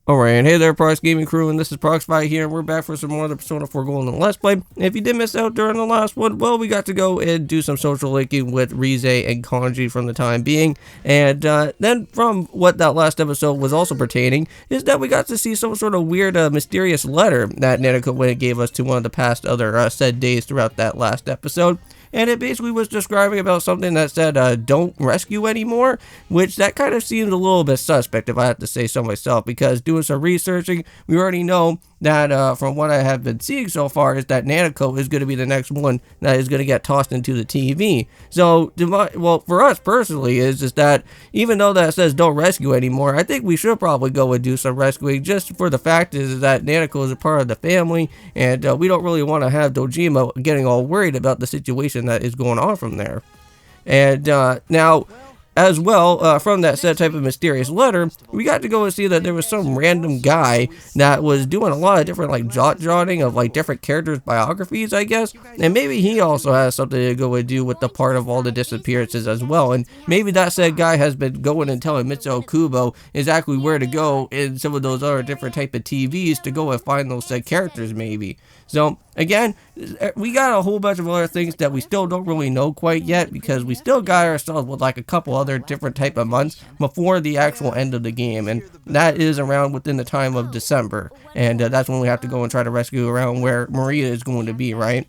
Alright, and hey there, Prox Gaming Crew, and this is Proxify here, and we're back for some more of the Persona 4 Golden Let's Play. And if you did miss out during the last one, well, we got to go and do some social linking with Rize and Kanji from the time being. And then from what that last episode was also pertaining, is that we got to see some sort of weird, mysterious letter that Nanako gave us to one of the past other said days throughout that last episode. And it basically was describing about something that said, don't rescue anymore, which that kind of seems a little bit suspect, if I have to say so myself, because doing some researching, we already know that from what I have been seeing so far is that Nanako is going to be the next one that is going to get tossed into the TV. So, well, for us personally, is that even though that says don't rescue anymore, I think we should probably go and do some rescuing, just for the fact is that Nanako is a part of the family, and we don't really want to have Dojima getting all worried about the situation that is going on from there. And now, as well, from that said type of mysterious letter, we got to go and see that there was some random guy that was doing a lot of different, like, jotting of, like, different characters' biographies, I guess. And maybe he also has something to go and do with the part of all the disappearances as well. And maybe that said guy has been going and telling Mitsuo Kubo exactly where to go in some of those other different type of TVs to go and find those said characters, maybe. So, again, we got a whole bunch of other things that we still don't really know quite yet, because we still got ourselves with like a couple other different type of months before the actual end of the game, and that is around within the time of December, and that's when we have to go and try to rescue around where Maria is going to be, right?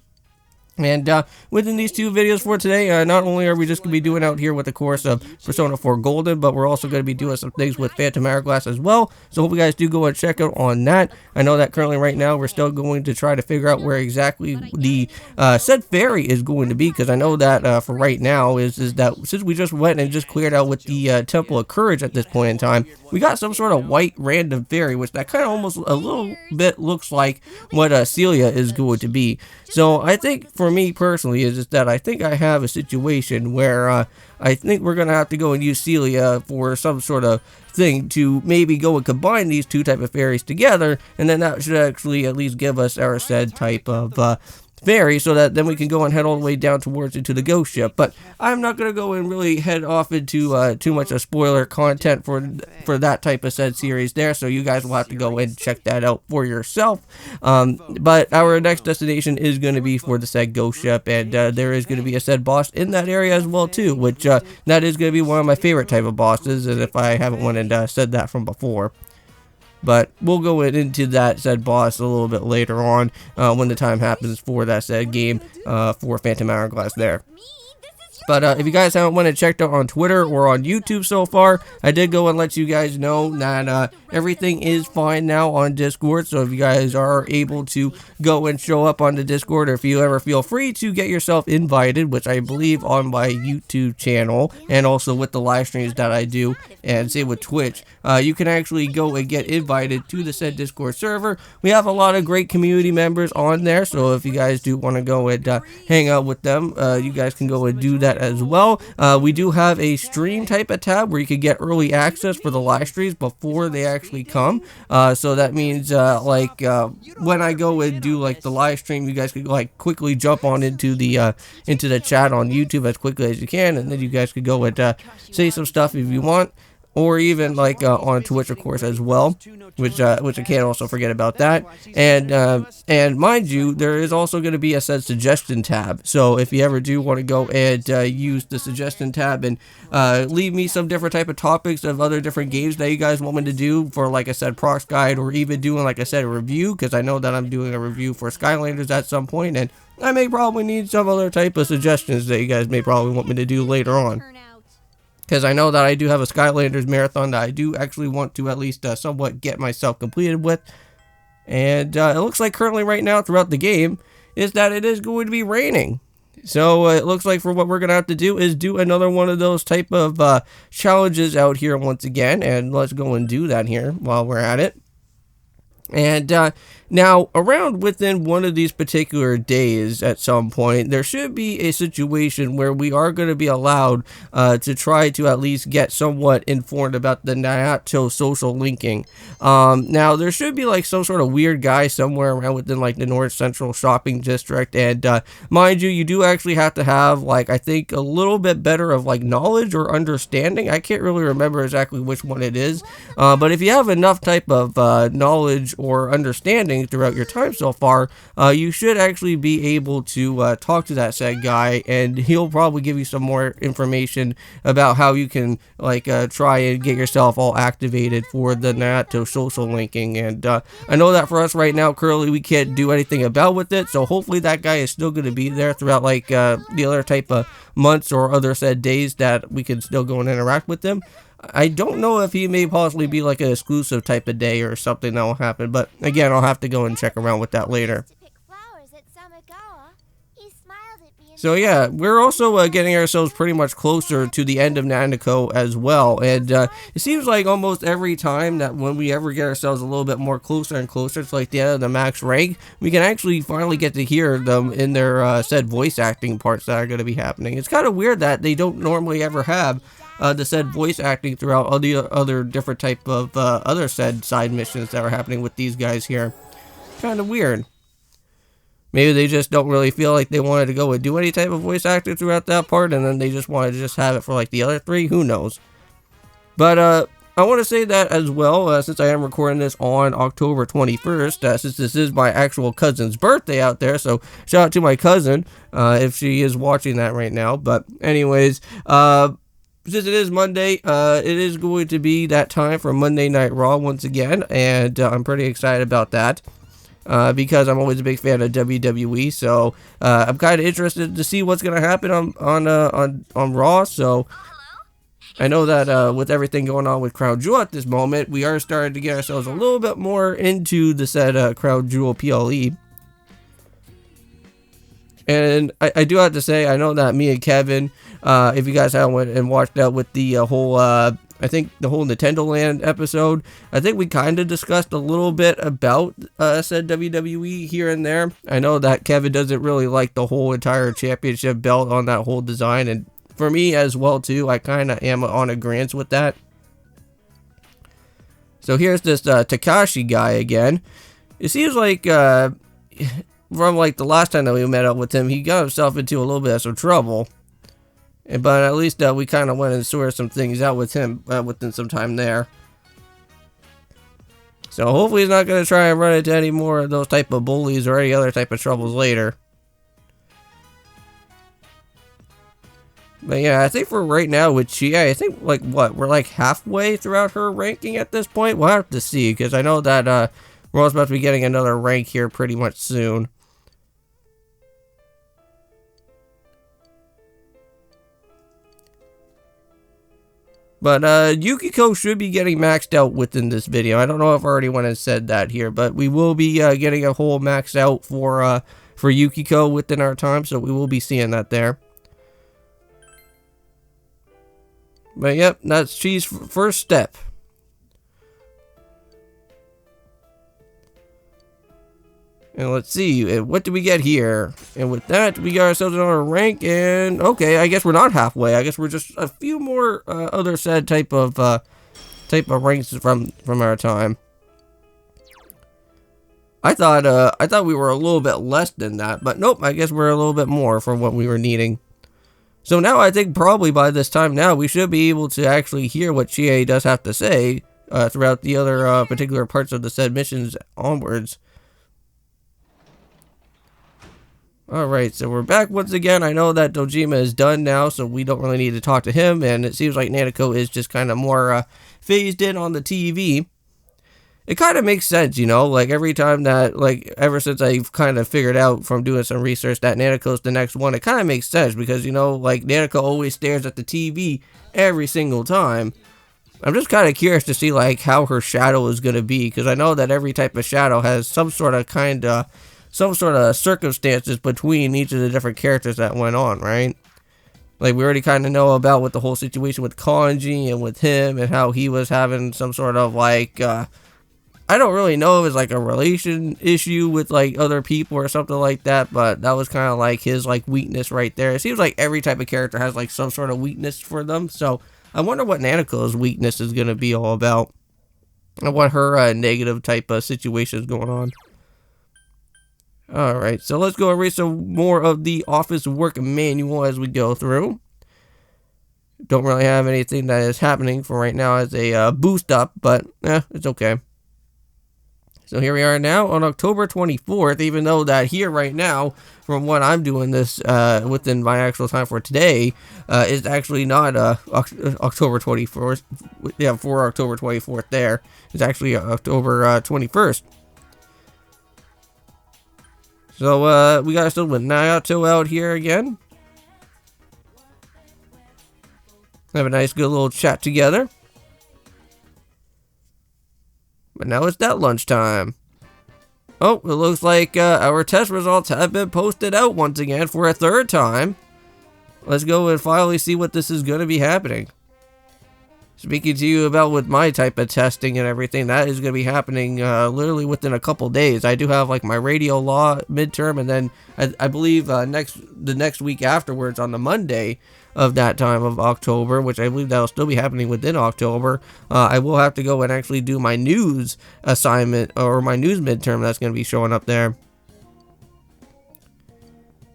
And within these two videos for today, not only are we just going to be doing out here with the course of Persona 4 Golden, but we're also going to be doing some things with Phantom Hourglass as well. So hope you guys do go and check out on that. I know that currently right now we're still going to try to figure out where exactly the said ferry is going to be, because I know that for right now is that since we just went and just cleared out with the Temple of Courage at this point in time, we got some sort of white random ferry, which that kind of almost a little bit looks like what Celia is going to be. So I think for me personally is that I think I have a situation where I think we're going to have to go and use Celia for some sort of thing to maybe go and combine these two type of ferries together, and then that should actually at least give us our said type of ferry, so that then we can go and head all the way down towards into the ghost ship. But I'm not going to go and really head off into too much of spoiler content for that type of said series there, so you guys will have to go and check that out for yourself. But our next destination is going to be for the said ghost ship, and there is going to be a said boss in that area as well too, which that is going to be one of my favorite type of bosses, and if I haven't went and said that from before. But we'll go into that said boss a little bit later on when the time happens for that said game for Phantom Hourglass there. But if you guys haven't went and checked out on Twitter or on YouTube so far, I did go and let you guys know that everything is fine now on Discord. So if you guys are able to go and show up on the Discord, or if you ever feel free to get yourself invited, which I believe on my YouTube channel, and also with the live streams that I do, and say with Twitch, you can actually go and get invited to the said Discord server. We have a lot of great community members on there, so if you guys do want to go and hang out with them, you guys can go and do that as well. We do have a stream type of tab where you can get early access for the live streams before they actually come. So that means when I go and do like the live stream, you guys could like quickly jump on into the chat on YouTube as quickly as you can, and then you guys could go and say some stuff if you want. Or even like on Twitch, of course, as well, which I can't also forget about that. And mind you, there is also going to be a said suggestion tab. So if you ever do want to go and use the suggestion tab and leave me some different type of topics of other different games that you guys want me to do for, like I said, Prox Guide, or even doing, like I said, a review, because I know that I'm doing a review for Skylanders at some point, and I may probably need some other type of suggestions that you guys may probably want me to do later on. Because I know that I do have a Skylanders marathon that I do actually want to at least somewhat get myself completed with. And it looks like currently right now throughout the game is that it is going to be raining. So it looks like for what we're going to have to do is do another one of those type of challenges out here once again. And let's go and do that here while we're at it. And Now, around within one of these particular days at some point, there should be a situation where we are going to be allowed to try to at least get somewhat informed about the Naoto social linking. Now, there should be like some sort of weird guy somewhere around within like the North Central shopping district, and mind you, you do actually have to have like, I think, a little bit better of like knowledge or understanding. I can't really remember exactly which one it is, but if you have enough type of knowledge or understanding throughout your time so far, you should actually be able to talk to that said guy, and he'll probably give you some more information about how you can like try and get yourself all activated for the Naoto social linking. And I know that for us right now, currently we can't do anything about with it, so hopefully that guy is still going to be there throughout like the other type of months or other said days that we can still go and interact with him. I don't know if he may possibly be like an exclusive type of day or something that will happen, but again, I'll have to go and check around with that later. So yeah, we're also getting ourselves pretty much closer to the end of Nanako as well, and it seems like almost every time that when we ever get ourselves a little bit more closer and closer to like the end of the max rank, we can actually finally get to hear them in their said voice acting parts that are going to be happening. It's kind of weird that they don't normally ever have the said voice acting throughout all the other different type of other said side missions that are happening with these guys here. Kind of weird. Maybe they just don't really feel like they wanted to go and do any type of voice acting throughout that part, and then they just wanted to just have it for like the other three. Who knows? But I want to say that as well, since I am recording this on October 21st, since this is my actual cousin's birthday out there, so shout out to my cousin if she is watching that right now. But anyways, since it is Monday, it is going to be that time for Monday Night Raw once again, and I'm pretty excited about that. Because I'm always a big fan of WWE, so I'm kind of interested to see what's gonna happen on Raw. So I know that with everything going on with Crown Jewel at this moment, we are starting to get ourselves a little bit more into the said Crown Jewel PLE. And I do have to say, I know that me and Kevin, if you guys haven't went and watched out with the whole I think the whole Nintendo Land episode, I think we kind of discussed a little bit about said WWE here and there. I know that Kevin doesn't really like the whole entire championship belt on that whole design, and for me as well too, I kind of am on agreement with that. So here's this Takashi guy again. It seems like from like the last time that we met up with him, he got himself into a little bit of some trouble. But at least we kind of went and sorted some things out with him within some time there. So hopefully he's not going to try and run into any more of those type of bullies or any other type of troubles later. But yeah, I think for right now with Chia, I think like what, we're like halfway throughout her ranking at this point. We'll have to see, because I know that we're also about to be getting another rank here pretty much soon. But Yukiko should be getting maxed out within this video. I don't know if I already went and said that here, but we will be getting a whole max out for Yukiko within our time, so we will be seeing that there. But yep, that's Chi's first step. And let's see, what do we get here? And with that, we got ourselves another rank, and okay, I guess we're not halfway. I guess we're just a few more other said type of ranks from our time. I thought we were a little bit less than that, but nope, I guess we're a little bit more for what we were needing. So now I think probably by this time now, we should be able to actually hear what Chie does have to say throughout the other particular parts of the said missions onwards. Alright, so we're back once again. I know that Dojima is done now, so we don't really need to talk to him, and it seems like Nanako is just kind of more phased in on the TV. It kind of makes sense, you know, like every time that, like, ever since I've kind of figured out from doing some research that Nanako's the next one, it kind of makes sense, because, you know, like, Nanako always stares at the TV every single time. I'm just kind of curious to see, like, how her shadow is going to be, because I know that every type of shadow has some sort of circumstances between each of the different characters that went on, right? Like, we already kind of know about what the whole situation with Kanji and with him and how he was having some sort of, like, I don't really know if it's like a relation issue with like other people or something like that, but that was kind of like his like weakness right there. It seems like every type of character has like some sort of weakness for them, so I wonder what Nanako's weakness is going to be all about, and what her negative type of situation is going on. Alright, so let's go and read some more of the office work manual as we go through. Don't really have anything that is happening for right now as a boost up, but it's okay. So here we are now on October 24th, even though that here right now, from what I'm doing this within my actual time for today, is actually not October 24th. Yeah, for October 24th there. It's actually October 21st. So we got still with Naoto out here again. Have a nice good little chat together. But now it's that lunchtime. Oh, it looks like our test results have been posted out once again for a third time. Let's go and finally see what this is going to be happening. Speaking to you about with my type of testing and everything, that is going to be happening literally within a couple days. I do have like my radio law midterm, and then I believe the next week afterwards on the Monday of that time of October, which I believe that'll still be happening within October, I will have to go and actually do my news assignment, or my news midterm that's going to be showing up there.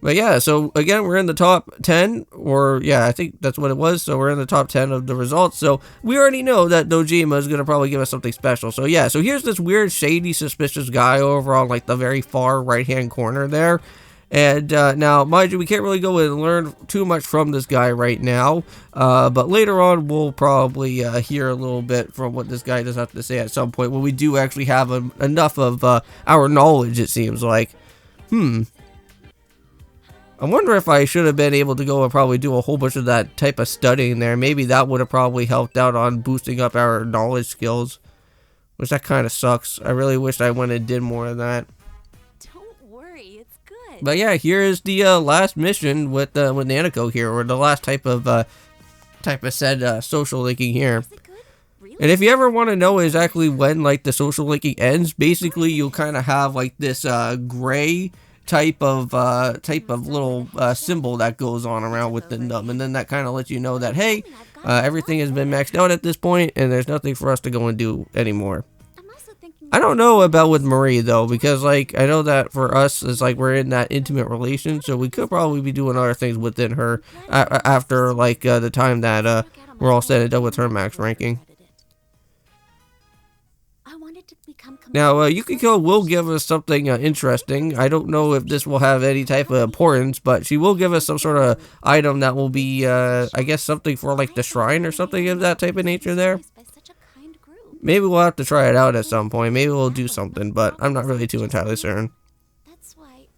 But yeah, so again, we're in the top 10, or yeah, I think that's what it was. So we're in the top 10 of the results. So we already know that Dojima is going to probably give us something special. So yeah, so here's this weird, shady, suspicious guy over on like the very far right-hand corner there. And now, mind you, we can't really go and learn too much from this guy right now. But later on, we'll probably hear a little bit from what this guy does have to say at some point, when we do actually have enough of our knowledge, it seems like. I wonder if I should have been able to go and probably do a whole bunch of that type of studying there. Maybe that would have probably helped out on boosting up our knowledge skills. Which that kind of sucks. I really wish I went and did more of that. Don't worry, it's good. But yeah, here is the last mission with Nanako here, or the last type of said social linking here. Really? And if you ever want to know exactly when like the social linking ends, basically you'll kind of have like this gray type of little symbol that goes on around with the nub, and then that kind of lets you know that, hey, everything has been maxed out at this point and there's nothing for us to go and do anymore. I don't know about with Marie though, because like I know that for us it's like we're in that intimate relation, so we could probably be doing other things within her after like the time that we're all set and done with her max ranking. Now, Yukiko will give us something interesting. I don't know if this will have any type of importance, but she will give us some sort of item that will be, I guess, something for, like, the shrine or something of that type of nature there. Maybe we'll have to try it out at some point. Maybe we'll do something, but I'm not really too entirely certain. That's why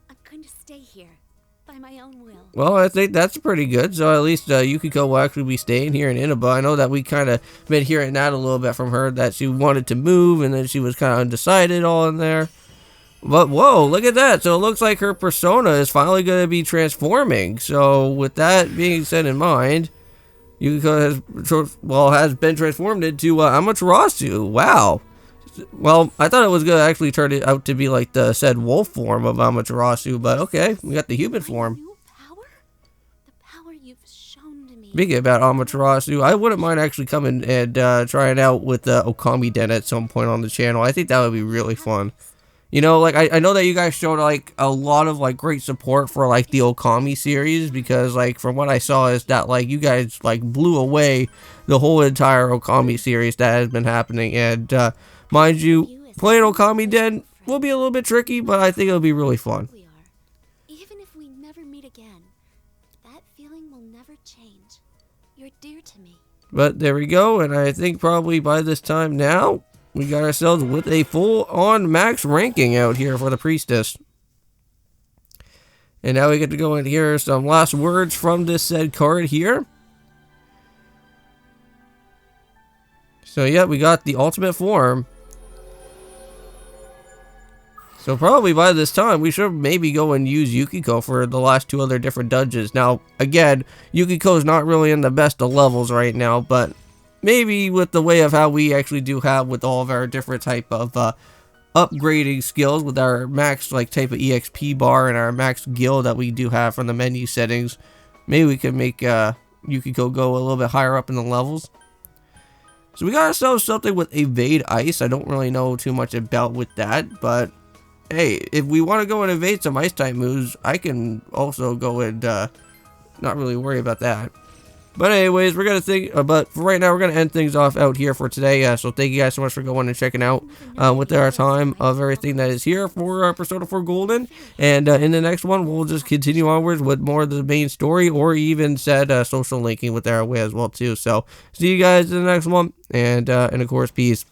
I'm going to stay here by my own will. Well, I think that's pretty good. So at least Yukiko will actually be staying here in Inaba. I know that we kind of been hearing that a little bit from her, that she wanted to move and then she was kind of undecided all in there. But whoa, look at that. So it looks like her persona is finally going to be transforming. So with that being said in mind, Yukiko has been transformed into Amaterasu. Wow. Well, I thought it was going to actually turn it out to be like the said wolf form of Amaterasu, but okay, we got the human form. Speaking about Amaterasu, I wouldn't mind actually coming and trying out with the Okami Den at some point on the channel. I think that would be really fun. You know, like, I know that you guys showed, like, a lot of, like, great support for, like, the Okami series, because, like, from what I saw is that, like, you guys, like, blew away the whole entire Okami series that has been happening, and, mind you, playing Okami Den will be a little bit tricky, but I think it'll be really fun. Even if we never meet again, that feeling will never change. You're dear to me. But there we go, and I think probably by this time now, we got ourselves with a full-on max ranking out here for the priestess. And now we get to go and hear some last words from this said card here. So yeah, we got the ultimate form. So probably by this time, we should maybe go and use Yukiko for the last two other different dungeons. Now, again, Yukiko's not really in the best of levels right now, but maybe with the way of how we actually do have with all of our different type of upgrading skills with our max like type of EXP bar and our max guild that we do have from the menu settings, maybe we could make you could go a little bit higher up in the levels. So we got ourselves something with evade ice. I don't really know too much about with that, but hey, if we want to go and evade some ice type moves, I can also go and not really worry about that. But anyways, we're gonna think. But for right now, we're gonna end things off out here for today. So thank you guys so much for going and checking out with our time of everything that is here for Persona 4 Golden. And in the next one, we'll just continue onwards with more of the main story, or even said social linking with our way as well too. So see you guys in the next one, and of course, peace.